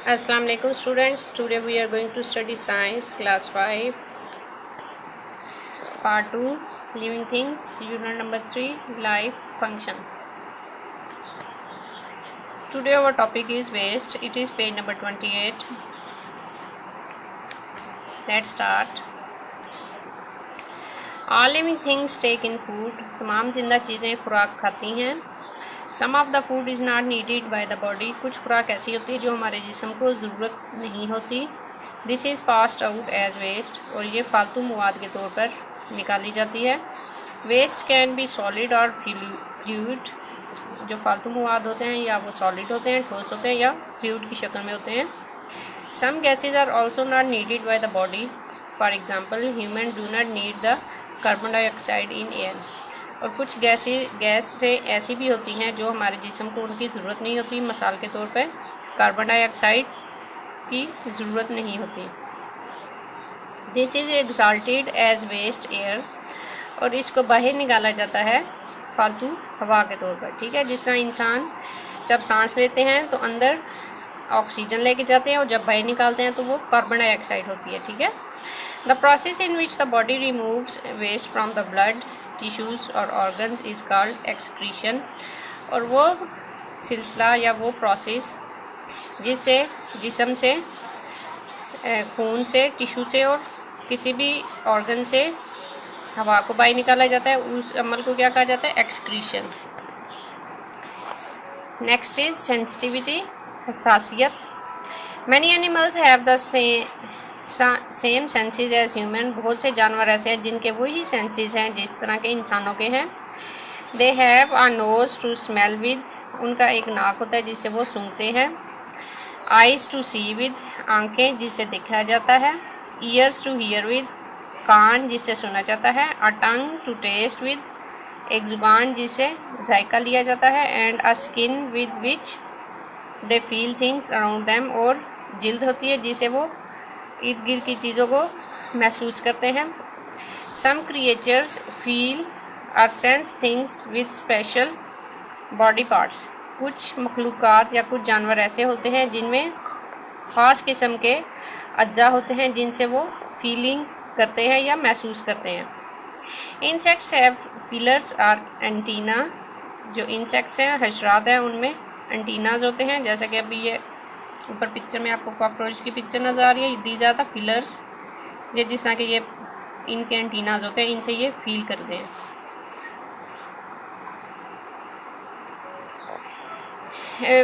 Assalamu alaikum students. Today we are going to study science class 5 part 2 living things unit number 3 life function. Today our topic is waste. It is page number 28. Let's start. All living things take in food. तमाम जिंदा चीज़ें खुराक खाती हैं. Some of the food is not needed by the body. कुछ खुराक ऐसी होती है जो हमारे जिस्म को ज़रूरत नहीं होती. This is passed out as waste. और ये फालतू मवाद के तौर पर निकाली जाती है. वेस्ट कैन बी सॉलिड और फ्लूइड. जो फालतू मवाद होते हैं या वो सॉलिड होते हैं, ठोस होते हैं, या फ्लूइड की शक्ल में होते हैं. Some gases are also not needed by the body. For example human do not need the carbon dioxide in air. और कुछ गैस से ऐसी भी होती हैं जो हमारे जिस्म को उनकी ज़रूरत नहीं होती. मिसाल के तौर पर कार्बन डाइऑक्साइड की ज़रूरत नहीं होती. This is exalted as waste air. और इसको बाहर निकाला जाता है फालतू हवा के तौर पर. ठीक है, जिस तरह इंसान जब सांस लेते हैं तो अंदर ऑक्सीजन लेके जाते हैं और जब बाहर निकालते हैं तो वो कार्बन डाइऑक्साइड होती है. ठीक है. The process in which the body removes waste from the blood tissues और ऑर्गन्स इज़ कॉल्ड एक्सक्रीशन. और वो सिलसिला या वो प्रोसेस जिससे जिस्म से, खून से, टिश्यू से और किसी भी ऑर्गन से हवा को बाहर निकाला जाता है, उस अमल को क्या कहा जाता है? एक्सक्रीशन. नेक्स्ट इज सेंसिटिविटी, हसासियत. Many animals have the same senses as human. बहुत से जानवर ऐसे हैं जिनके वही सेंसेस हैं जिस तरह के इंसानों के हैं. They have a nose to smell with. उनका एक नाक होता है जिससे वो सूंघते हैं. Eyes to see with. आंखें जिससे देखा जाता है. Ears to hear with. कान जिससे सुना जाता है. A tongue to taste with. एक ज़ुबान जिससे जायका लिया जाता है. And a skin with which they feel things around them. और जिल्द होती है जिसे वो इर्द गिर्द की चीज़ों को महसूस करते हैं. सम क्रिएचर्स फील और sense things with special body parts. कुछ मखलूक़ात या कुछ जानवर ऐसे होते हैं जिनमें ख़ास किस्म के अज्जा होते हैं जिनसे वो फीलिंग करते हैं या महसूस करते हैं. इंसेक्ट्स हैव फीलर्स और एंटीना. जो इंसेक्ट्स हैं, हशरात हैं, उनमें एंटीनाज होते हैं. जैसा कि अभी ये ऊपर पिक्चर में आपको कॉकरोच की पिक्चर नज़र आ रही है. दी ज़्यादा फीलर्स, ये जिस तरह के ये इनके एंटीनाज होते हैं, इनसे ये फील करते हैं.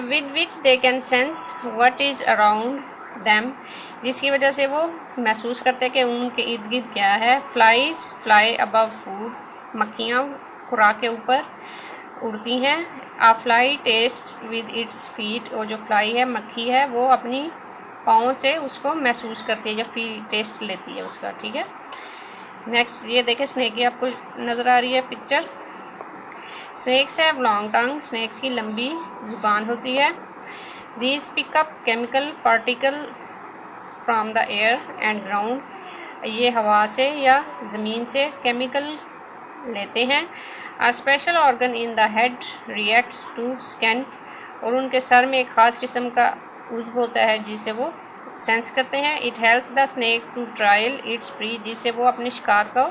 With which they can sense what is around them. जिसकी वजह से वो महसूस करते हैं कि उनके इर्द गिर्द क्या है. Flies fly above food. मक्खियाँ खुराक के ऊपर उड़ती हैं. A fly taste with its feet. और जो फ्लाई है, मक्खी है, वो अपनी पाँव से उसको महसूस करती है या फील टेस्ट लेती है उसका. ठीक है. नेक्स्ट ये देखें, स्नेक की आपको नज़र आ रही है picture. Snakes have long tongue. Snakes की लंबी जुबान होती है. These pick up chemical particle from the air and ground. ये हवा से या ज़मीन से केमिकल लेते हैं. A special organ in the head reacts to scent. और उनके सर में एक ख़ास किस्म का उज़्व होता है जिसे वो सेंस करते हैं. It helps the snake to trail its prey. जिससे वो अपने शिकार को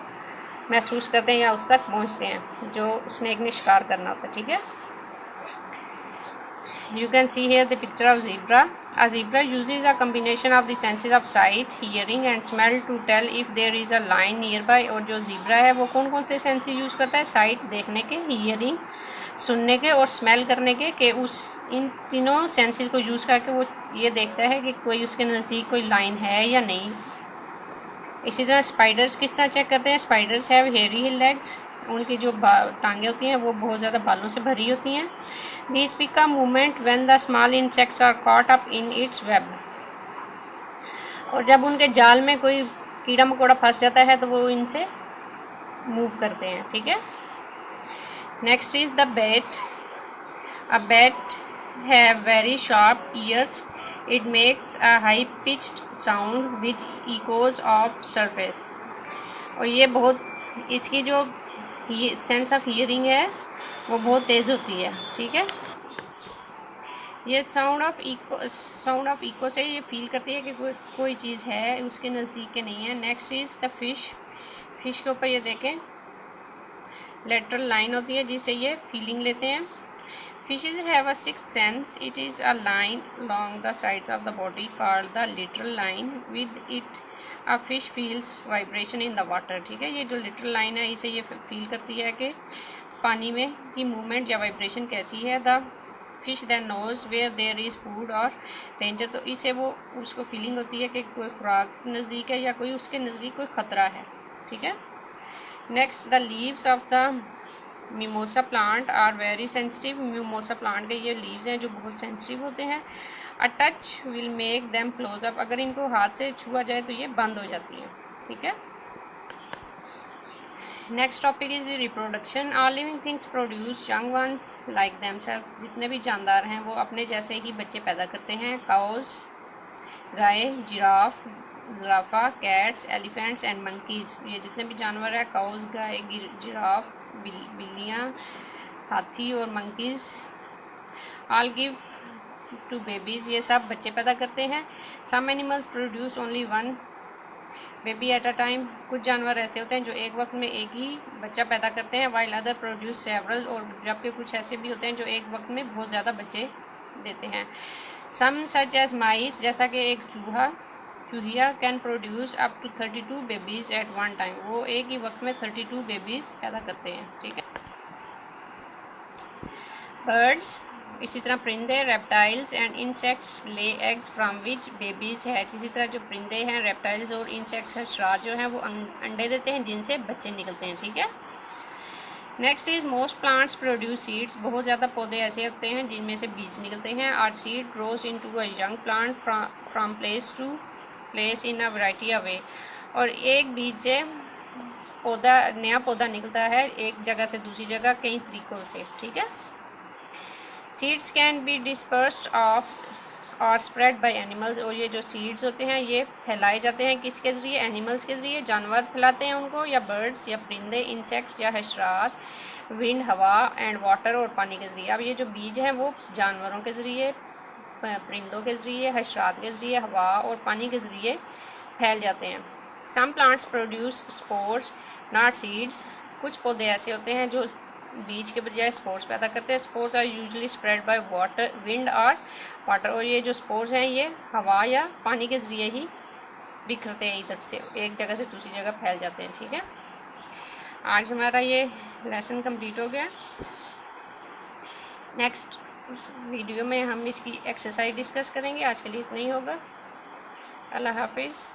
महसूस करते हैं या उस तक पहुंचते हैं जो स्नेक ने शिकार करना होता है. ठीक है. You can see here the picture of zebra. A zebra uses a combination of the senses of sight, hearing and smell to tell if there is a lion nearby. और जो zebra है वो कौन कौन से सेंसेस यूज़ करता है? Site देखने के, हियरिंग सुनने के, और स्मेल करने के उस इन तीनों सेंसेस को यूज़ करके वो ये देखता है कि कोई उसके नज़दीक कोई लाइन है या नहीं. इसी तरह स्पाइडर्स किस तरह चेक करते हैं? Spiders have hairy legs. उनकी जो टांगें होती हैं वो बहुत ज़्यादा बालों से भरी होती हैं. These become movement when the small insects are caught up in its web. और जब उनके जाल में कोई कीड़ा मकोड़ा फंस जाता है तो वो इनसे मूव करते हैं. ठीक है. Next is the bat. A bat have very sharp years. It makes a high pitched sound which echoes of surface. और ये बहुत, इसकी जो सेंस ऑफ हियरिंग है वो बहुत तेज़ होती है. ठीक है. ये साउंड ऑफ इको से ये फील करती है कि कोई चीज़ है उसके नज़दीक के नहीं है। Next is the fish. Fish के ऊपर ये देखें लेटरल लाइन होती है जिससे ये फीलिंग लेते हैं। Fishes have a sixth sense. It is a line along the sides of the body called the lateral line. With it, a fish feels vibration in the water. ठीक है, ये जो lateral line है इसे ये feel करती है कि पानी में की मूवमेंट या वाइब्रेशन कैसी है। The fish then knows where there is food or danger. तो इसे वो उसको फीलिंग होती है कि कोई खुराक नज़दीक है या कोई उसके नज़दीक कोई ख़तरा है। ठीक है। Next, the leaves of the mimosa plant are very sensitive. Mimosa plant के ये लीव्स हैं जो बहुत सेंसिटिव होते हैं। A touch will make them close up. अगर इनको हाथ से छुआ जाए तो ये बंद हो जाती है। ठीक है। Next topic is reproduction. All living things produce young ones like themselves. जितने भी जानदार हैं वो अपने जैसे ही बच्चे पैदा करते हैं। काउज गाय, giraffe, cats, elephants and monkeys. ये जितने भी जानवर हैं काउज, गाय, जिराफ, बिल्लियाँ, हाथी और monkeys all give to babies. ये सब बच्चे पैदा करते हैं। Some animals produce only one baby at a time. कुछ जानवर ऐसे होते हैं जो एक वक्त में एक ही बच्चा पैदा करते हैं। While other produce several. और जबकि कुछ ऐसे भी होते हैं जो एक वक्त में बहुत ज़्यादा बच्चे देते हैं। सम सच एज माइस, जैसा कि एक चूहिया can produce up to 32 babies at one time. वो एक ही वक्त में 32 बेबीज़ पैदा करते हैं। ठीक है। बर्ड्स, इसी तरह परिंदे, reptiles and insects lay eggs from which babies है। इसी तरह जो परिंदे हैं, रेप्टाइल्स और इंसेक्ट्स हशरात जो हैं वो अंडे देते हैं जिनसे बच्चे निकलते हैं। ठीक है। Next is most plants produce seeds. बहुत ज़्यादा पौधे ऐसे होते हैं जिनमें से बीज निकलते हैं। Or seed grows into a young plant from place to place in a variety of way. और एक बीज से नया पौधा निकलता है एक जगह से दूसरी जगह कई तरीक़ों से। ठीक है। Seeds can be dispersed of और स्प्रेड बाय एनिमल्स। और ये जो सीड्स होते हैं ये फैलाए जाते हैं किसके ज़रिए? एनिमल्स के ज़रिए। जानवर फैलाते हैं उनको, या बर्ड्स या परिंदे, इंसेक्ट्स या हशरात, विंड, हवा एंड वाटर और पानी के ज़रिए। अब ये जो बीज हैं वो जानवरों के ज़रिए, परिंदों के ज़रिए, हशरात के ज़रिए, हवा और पानी के ज़रिए फैल जाते हैं। Some plants produce spores not seeds. कुछ पौधे ऐसे होते हैं जो बीज के बजाय स्पोर्स पैदा करते हैं। Spores are usually spread by water, wind और वाटर। और ये जो स्पोर्स हैं ये हवा या पानी के ज़रिए ही बिखरते हैं, इधर से एक जगह से दूसरी जगह फैल जाते हैं। ठीक है। आज हमारा ये लेसन कंप्लीट हो गया। नेक्स्ट वीडियो में हम इसकी एक्सरसाइज डिस्कस करेंगे। आज के लिए इतना ही होगा। अल्लाह हाफिज़।